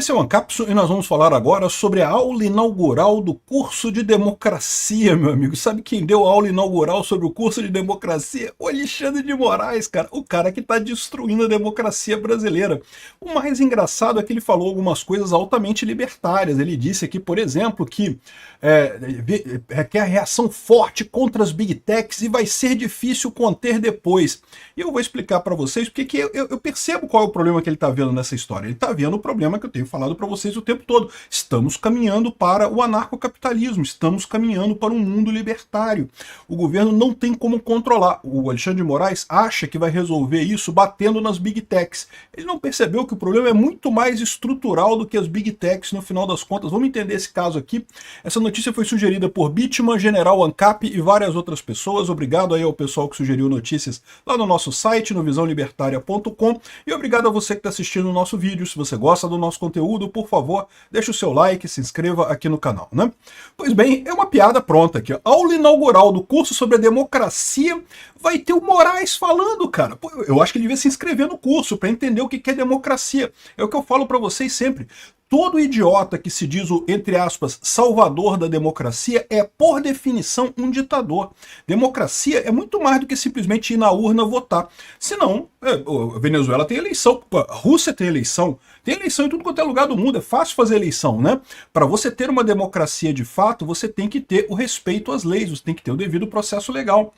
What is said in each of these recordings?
Esse é o Ancapso e nós vamos falar agora sobre a aula inaugural do curso de democracia, meu amigo. Sabe quem deu a aula inaugural sobre o curso de democracia? O Alexandre de Moraes, cara. O cara que está destruindo a democracia brasileira. O mais engraçado é que ele falou algumas coisas altamente libertárias. Ele disse aqui, por exemplo, que quer reação forte contra as big techs e vai ser difícil conter depois. E eu vou explicar para vocês porque eu percebo qual é o problema que ele está vendo nessa história. Ele está vendo o problema que eu tenho falado para vocês o tempo todo. Estamos caminhando para o anarcocapitalismo, estamos caminhando para um mundo libertário. O governo não tem como controlar. O Alexandre de Moraes acha que vai resolver isso batendo nas big techs. Ele não percebeu que o problema é muito mais estrutural do que as big techs no final das contas. Vamos entender esse caso aqui. Essa notícia foi sugerida por Bitman, General ANCAP e várias outras pessoas. Obrigado aí ao pessoal que sugeriu notícias lá no nosso site, no visãolibertaria.com, e obrigado a você que está assistindo o nosso vídeo. Se você gosta do nosso conteúdo, por favor, deixe o seu like, se inscreva aqui no canal, né? Pois bem, é uma piada pronta aqui. A aula inaugural do curso sobre a democracia vai ter o Moraes falando, cara. Pô, eu acho que ele devia se inscrever no curso para entender o que é democracia. É o que eu falo para vocês sempre. Todo idiota que se diz o, entre aspas, salvador da democracia é, por definição, um ditador. Democracia é muito mais do que simplesmente ir na urna votar. Senão, a Venezuela tem eleição, a Rússia tem eleição em tudo quanto é lugar do mundo, é fácil fazer eleição, né? Para você ter uma democracia de fato, você tem que ter o respeito às leis, você tem que ter o devido processo legal.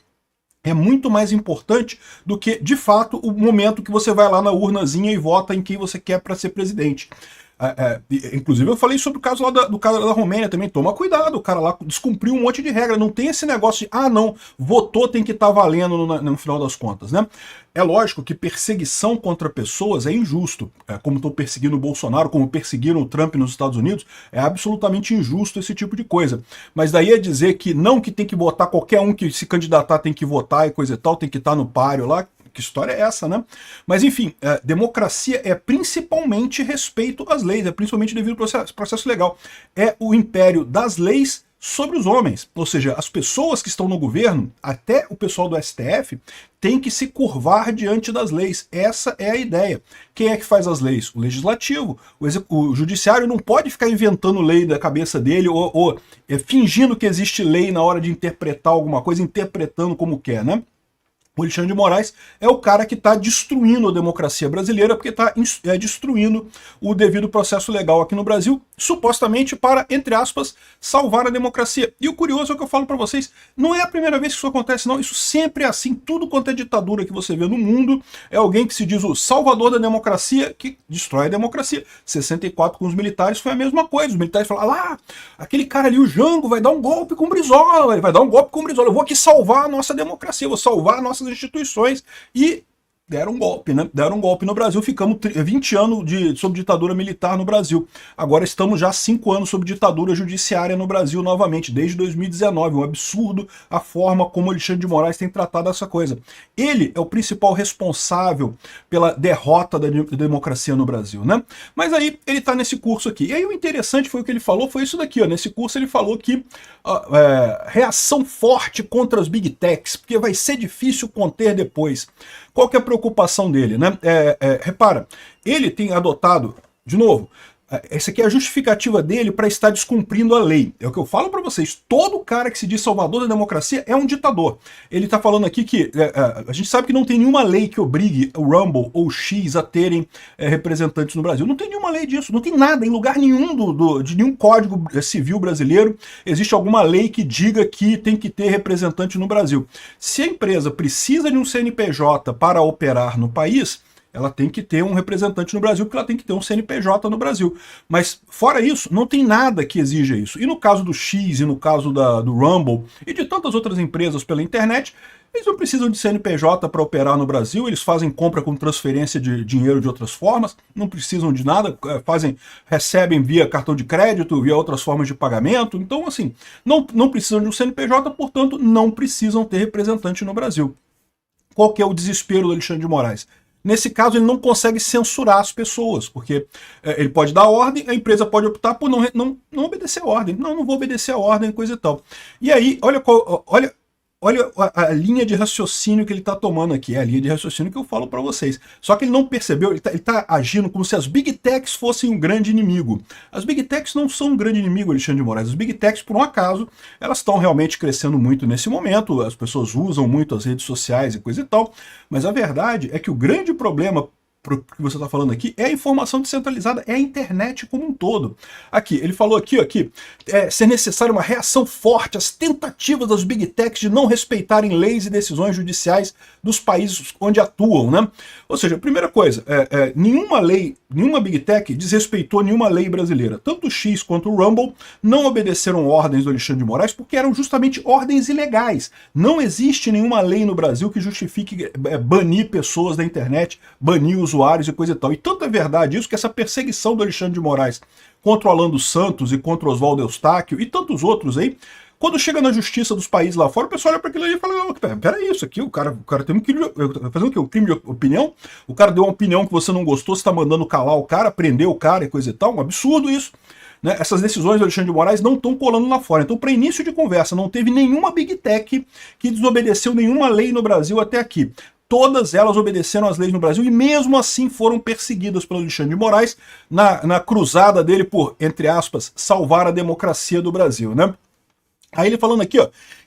É muito mais importante do que, de fato, o momento que você vai lá na urnazinha e vota em quem você quer para ser presidente. Inclusive eu falei sobre o caso lá do cara da Romênia também. Toma cuidado, o cara lá descumpriu um monte de regra. Não tem esse negócio de, não, votou, tem que estar valendo no final das contas, né? É lógico que perseguição contra pessoas é injusto, como estão perseguindo o Bolsonaro, como perseguiram o Trump nos Estados Unidos, é absolutamente injusto esse tipo de coisa. Mas daí é dizer que não, que tem que votar, qualquer um que se candidatar tem que votar e coisa e tal, tem que estar no páreo lá. Que história é essa, né? Mas enfim, democracia é principalmente respeito às leis, é principalmente devido ao processo legal. É o império das leis sobre os homens. Ou seja, as pessoas que estão no governo, até o pessoal do STF, tem que se curvar diante das leis. Essa é a ideia. Quem é que faz as leis? O legislativo. O judiciário não pode ficar inventando lei da cabeça dele ou fingindo que existe lei na hora de interpretar alguma coisa, interpretando como quer, né? O Alexandre de Moraes é o cara que está destruindo a democracia brasileira, porque está destruindo o devido processo legal aqui no Brasil, supostamente para, entre aspas, salvar a democracia. E o curioso é o que eu falo para vocês, não é a primeira vez que isso acontece, não. Isso sempre é assim. Tudo quanto é ditadura que você vê no mundo é alguém que se diz o salvador da democracia, que destrói a democracia. 64 com os militares foi a mesma coisa. Os militares falaram, aquele cara ali, o Jango, vai dar um golpe com o Brizola, ele vai dar um golpe com o Brizola, eu vou aqui salvar a nossa democracia, eu vou salvar a nossa instituições, e deram um golpe, né? Deram um golpe no Brasil, ficamos 20 anos sob ditadura militar no Brasil. Agora estamos já 5 anos sob ditadura judiciária no Brasil novamente, desde 2019. Um absurdo a forma como Alexandre de Moraes tem tratado essa coisa. Ele é o principal responsável pela derrota da democracia no Brasil, né? Mas aí ele tá nesse curso aqui. E aí o interessante foi o que ele falou, foi isso daqui, ó. Nesse curso ele falou que reação forte contra as big techs, porque vai ser difícil conter depois. Qual que é a preocupação dele, né? Repara, ele tem adotado, de novo, essa aqui é a justificativa dele para estar descumprindo a lei. É o que eu falo para vocês, todo cara que se diz salvador da democracia é um ditador. Ele está falando aqui que a gente sabe que não tem nenhuma lei que obrigue o Rumble ou o X a terem representantes no Brasil. Não tem nenhuma lei disso, não tem nada, em lugar nenhum de nenhum código civil brasileiro existe alguma lei que diga que tem que ter representante no Brasil. Se a empresa precisa de um CNPJ para operar no país, ela tem que ter um representante no Brasil, porque ela tem que ter um CNPJ no Brasil. Mas, fora isso, não tem nada que exija isso. E no caso do X, e no caso do Rumble, e de tantas outras empresas pela internet, eles não precisam de CNPJ para operar no Brasil, eles fazem compra com transferência de dinheiro de outras formas, não precisam de nada, recebem via cartão de crédito, via outras formas de pagamento. Então, assim, não precisam de um CNPJ, portanto, não precisam ter representante no Brasil. Qual que é o desespero do Alexandre de Moraes? Nesse caso, ele não consegue censurar as pessoas, porque ele pode dar ordem, a empresa pode optar por não obedecer a ordem. Não vou obedecer a ordem, coisa e tal. E aí, olha olha a linha de raciocínio que ele está tomando aqui. É a linha de raciocínio que eu falo para vocês. Só que ele não percebeu, ele tá agindo como se as Big Techs fossem um grande inimigo. As Big Techs não são um grande inimigo, Alexandre de Moraes. As Big Techs, por um acaso, elas estão realmente crescendo muito nesse momento, as pessoas usam muito as redes sociais e coisa e tal, mas a verdade é que o grande problema que você está falando aqui é a informação descentralizada, é a internet como um todo. Aqui, ele falou aqui, ser necessária uma reação forte às tentativas das Big Techs de não respeitarem leis e decisões judiciais dos países onde atuam, né? Ou seja, primeira coisa, nenhuma lei, nenhuma Big Tech desrespeitou nenhuma lei brasileira. Tanto o X quanto o Rumble não obedeceram ordens do Alexandre de Moraes porque eram justamente ordens ilegais. Não existe nenhuma lei no Brasil que justifique banir pessoas da internet, banir usuários e coisa e tal. E tanto é verdade isso que essa perseguição do Alexandre de Moraes contra o Alan dos Santos e contra o Oswaldo Eustáquio e tantos outros aí, quando chega na justiça dos países lá fora, o pessoal olha para aquilo ali e fala, peraí, isso aqui, o cara tem um crime, fazendo o quê? Um crime de opinião? O cara deu uma opinião que você não gostou, você está mandando calar o cara, prender o cara e coisa e tal, um absurdo isso. Né? Essas decisões do Alexandre de Moraes não estão colando lá fora. Então, para início de conversa, não teve nenhuma Big Tech que desobedeceu nenhuma lei no Brasil até aqui. Todas elas obedeceram às leis no Brasil e mesmo assim foram perseguidas pelo Alexandre de Moraes na cruzada dele por, entre aspas, salvar a democracia do Brasil, né? Aí ele falando aqui,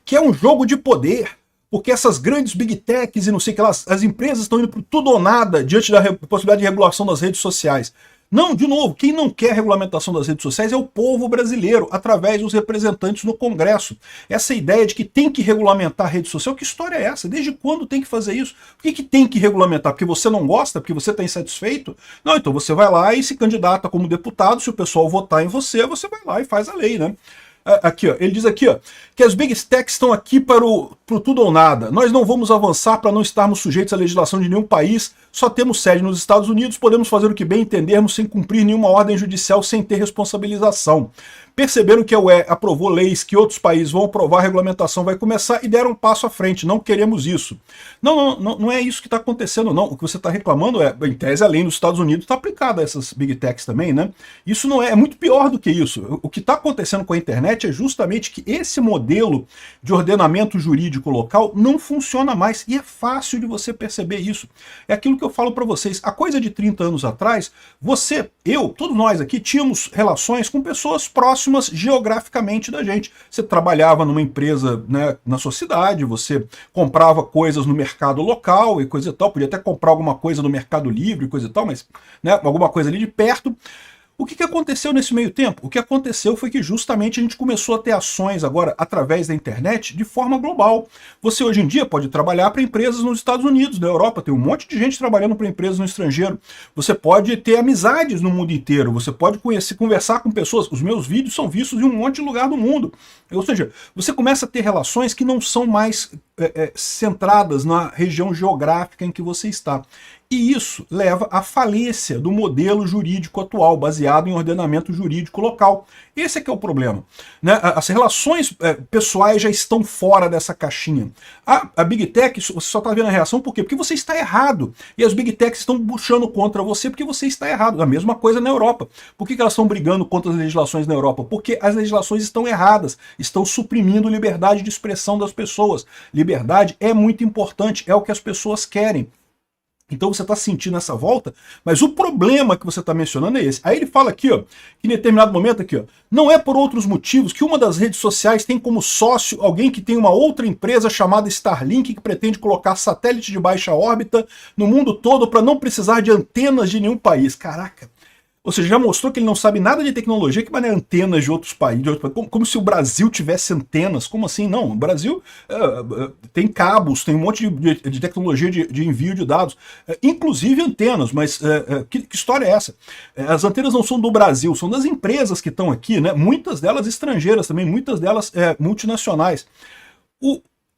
que é um jogo de poder, porque essas grandes Big Techs e não sei o que lá, as empresas estão indo por tudo ou nada diante da possibilidade de regulação das redes sociais. Não, de novo, quem não quer regulamentação das redes sociais é o povo brasileiro, através dos representantes no Congresso. Essa ideia de que tem que regulamentar a rede social, que história é essa? Desde quando tem que fazer isso? Por que tem que regulamentar? Porque você não gosta? Porque você está insatisfeito? Não, então você vai lá e se candidata como deputado, se o pessoal votar em você, você vai lá e faz a lei, né? Aqui, ele diz aqui, que as Big Techs estão aqui para o tudo ou nada. Nós não vamos avançar para não estarmos sujeitos à legislação de nenhum país, só temos sede nos Estados Unidos, podemos fazer o que bem entendermos sem cumprir nenhuma ordem judicial, sem ter responsabilização. Perceberam que a UE aprovou leis que outros países vão aprovar, a regulamentação vai começar e deram um passo à frente. Não queremos isso. Não é isso que está acontecendo, não. O que você está reclamando em tese, a lei nos Estados Unidos está aplicada a essas Big Techs também, né? Isso não é muito pior do que isso. O que está acontecendo com a internet é justamente que esse modelo de ordenamento jurídico local não funciona mais e é fácil de você perceber isso. É aquilo que eu falo para vocês. Há coisa de 30 anos atrás, você, eu, todos nós aqui tínhamos relações com pessoas próximas geograficamente da gente. Você trabalhava numa empresa, né, na sua cidade, você comprava coisas no mercado local e coisa e tal, podia até comprar alguma coisa no Mercado Livre e coisa e tal, mas né, alguma coisa ali de perto. O que aconteceu nesse meio tempo? O que aconteceu foi que justamente a gente começou a ter ações agora através da internet de forma global. Você hoje em dia pode trabalhar para empresas nos Estados Unidos, na Europa, tem um monte de gente trabalhando para empresas no estrangeiro. Você pode ter amizades no mundo inteiro, você pode conversar com pessoas. Os meus vídeos são vistos em um monte de lugar do mundo. Ou seja, você começa a ter relações que não são mais centradas na região geográfica em que você está. E isso leva à falência do modelo jurídico atual, baseado em ordenamento jurídico local. Esse é que é o problema. Né? As relações pessoais já estão fora dessa caixinha. A Big Tech, você só está vendo a reação por quê? Porque você está errado. E as Big Techs estão puxando contra você porque você está errado. A mesma coisa na Europa. Por que elas estão brigando contra as legislações na Europa? Porque as legislações estão erradas, estão suprimindo liberdade de expressão das pessoas. Liberdade é muito importante, é o que as pessoas querem. Então você está sentindo essa volta, mas o problema que você está mencionando é esse. Aí ele fala aqui, que em determinado momento aqui, não é por outros motivos que uma das redes sociais tem como sócio alguém que tem uma outra empresa chamada Starlink que pretende colocar satélite de baixa órbita no mundo todo para não precisar de antenas de nenhum país. Caraca! Ou seja, já mostrou que ele não sabe nada de tecnologia, que maneira antenas de outros países, como se o Brasil tivesse antenas, como assim? Não, o Brasil tem cabos, tem um monte de tecnologia de envio de dados, inclusive antenas, mas que história é essa? As antenas não são do Brasil, são das empresas que estão aqui, né? Muitas delas estrangeiras também, muitas delas multinacionais.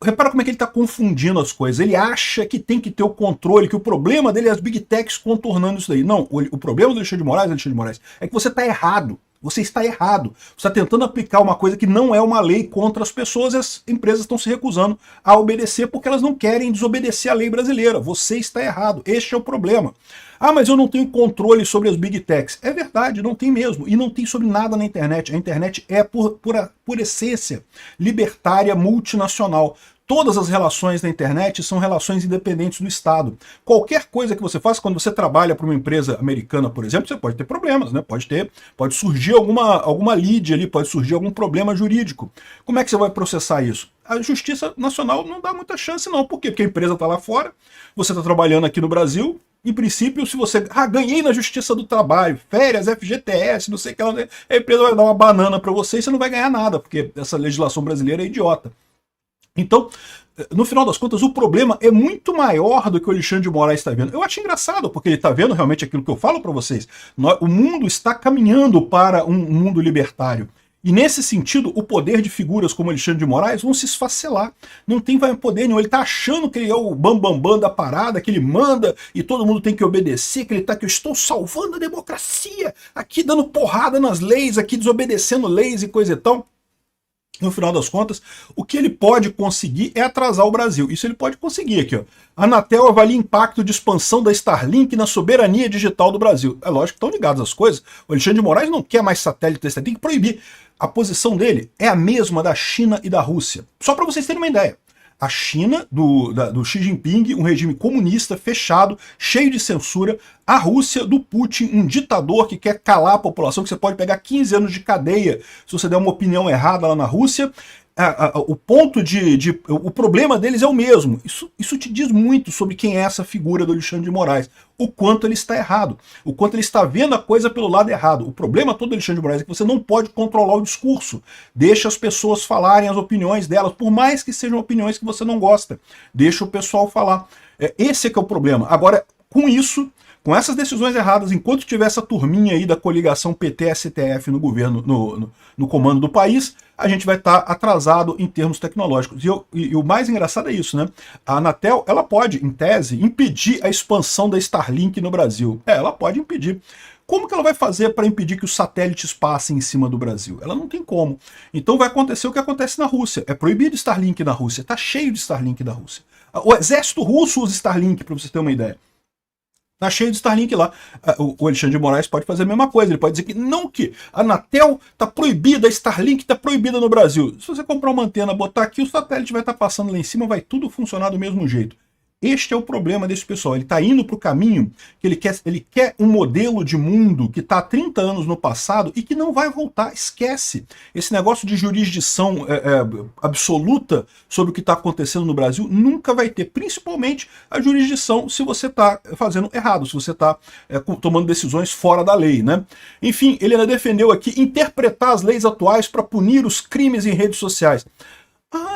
Repara como é que ele está confundindo as coisas. Ele acha que tem que ter o controle, que o problema dele é as Big Techs contornando isso daí. Não, o problema do Alexandre de Moraes, é que você está errado. Você está errado. Você está tentando aplicar uma coisa que não é uma lei contra as pessoas e as empresas estão se recusando a obedecer porque elas não querem desobedecer a lei brasileira. Você está errado. Este é o problema. Ah, mas eu não tenho controle sobre as Big Techs. É verdade, não tem mesmo. E não tem sobre nada na internet. A internet é, por essência, libertária multinacional. todas as relações na internet são relações independentes do Estado. Qualquer coisa que você faça, quando você trabalha para uma empresa americana, por exemplo, você pode ter problemas, né? Pode surgir alguma lide ali, pode surgir algum problema jurídico. Como é que você vai processar isso? A Justiça Nacional não dá muita chance não. Por quê? Porque a empresa está lá fora, você está trabalhando aqui no Brasil. Em princípio, se você... ganhei na Justiça do Trabalho, férias, FGTS, não sei o que, a empresa vai dar uma banana para você e você não vai ganhar nada, porque essa legislação brasileira é idiota. Então, no final das contas, o problema é muito maior do que o Alexandre de Moraes está vendo. Eu acho engraçado, porque ele está vendo realmente aquilo que eu falo para vocês. O mundo está caminhando para um mundo libertário. E nesse sentido, o poder de figuras como Alexandre de Moraes vão se esfacelar. Não tem poder nenhum. Ele está achando que ele é o bambambam da parada, que ele manda e todo mundo tem que obedecer, que ele está que eu estou salvando a democracia, aqui dando porrada nas leis, aqui desobedecendo leis e coisa e tal. No final das contas, o que ele pode conseguir é atrasar o Brasil. Isso ele pode conseguir aqui, ó. A Anatel avalia impacto de expansão da Starlink na soberania digital do Brasil. É lógico que estão ligadas as coisas. O Alexandre de Moraes não quer mais satélite, tem que proibir. A posição dele é a mesma da China e da Rússia. Só para vocês terem uma ideia. A China, do Xi Jinping, um regime comunista, fechado, cheio de censura. A Rússia, do Putin, um ditador que quer calar a população, que você pode pegar 15 anos de cadeia se você der uma opinião errada lá na Rússia. O problema deles é o mesmo. Isso te diz muito sobre quem é essa figura do Alexandre de Moraes. O quanto ele está errado. O quanto ele está vendo a coisa pelo lado errado. O problema todo do Alexandre de Moraes é que você não pode controlar o discurso. Deixa as pessoas falarem as opiniões delas, por mais que sejam opiniões que você não gosta. Deixa o pessoal falar. Esse é que é o problema. Agora, com isso... Com essas decisões erradas, enquanto tiver essa turminha aí da coligação PT-STF no governo, no comando do país, a gente vai estar atrasado em termos tecnológicos. E o mais engraçado é isso, né? A Anatel, ela pode, em tese, impedir a expansão da Starlink no Brasil. Ela pode impedir. Como que ela vai fazer para impedir que os satélites passem em cima do Brasil? Ela não tem como. Então vai acontecer o que acontece na Rússia. É proibido Starlink na Rússia. Está cheio de Starlink na Rússia. O exército russo usa Starlink, para você ter uma ideia. Tá cheio de Starlink lá. O Alexandre de Moraes pode fazer a mesma coisa. Ele pode dizer que não, que a Anatel tá proibida, a Starlink tá proibida no Brasil. Se você comprar uma antena, botar aqui, o satélite vai estar passando lá em cima, vai tudo funcionar do mesmo jeito. Este é o problema desse pessoal. Ele está indo para o caminho que ele quer um modelo de mundo que está há 30 anos no passado e que não vai voltar. Esquece. Esse negócio de jurisdição absoluta sobre o que está acontecendo no Brasil nunca vai ter. Principalmente a jurisdição se você está fazendo errado, se você está tomando decisões fora da lei, né? Enfim, ele ainda defendeu aqui interpretar as leis atuais para punir os crimes em redes sociais.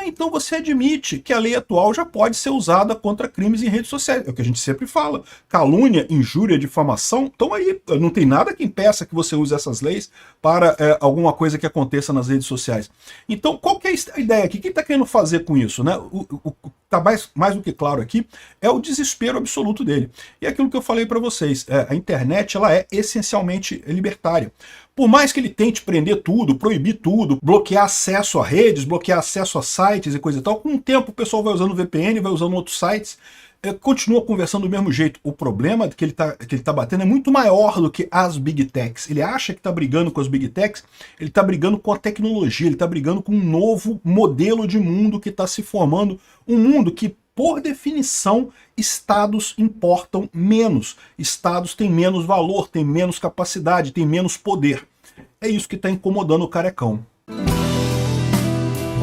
Então você admite que a lei atual já pode ser usada contra crimes em redes sociais. É o que a gente sempre fala. Calúnia, injúria, difamação, estão aí. Não tem nada que impeça que você use essas leis para alguma coisa que aconteça nas redes sociais. Então, qual que é a ideia aqui? O que ele está querendo fazer com isso, né? O que está mais do que claro aqui é o desespero absoluto dele. E é aquilo que eu falei para vocês. A internet ela é essencialmente libertária. Por mais que ele tente prender tudo, proibir tudo, bloquear acesso a redes, bloquear acesso a sites e coisa e tal, com o tempo o pessoal vai usando VPN, vai usando outros sites, continua conversando do mesmo jeito. O problema que ele tá batendo é muito maior do que as Big Techs. Ele acha que está brigando com as Big Techs, ele está brigando com a tecnologia, ele está brigando com um novo modelo de mundo que está se formando, um mundo que, por definição, estados importam menos. Estados têm menos valor, têm menos capacidade, têm menos poder. É isso que está incomodando o carecão.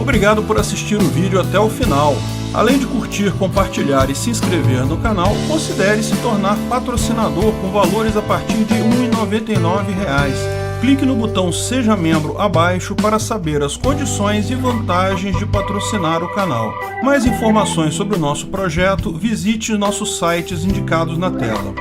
Obrigado por assistir o vídeo até o final. Além de curtir, compartilhar e se inscrever no canal, considere se tornar patrocinador com valores a partir de R$ 1,99. Clique no botão Seja Membro abaixo para saber as condições e vantagens de patrocinar o canal. Mais informações sobre o nosso projeto, visite nossos sites indicados na tela.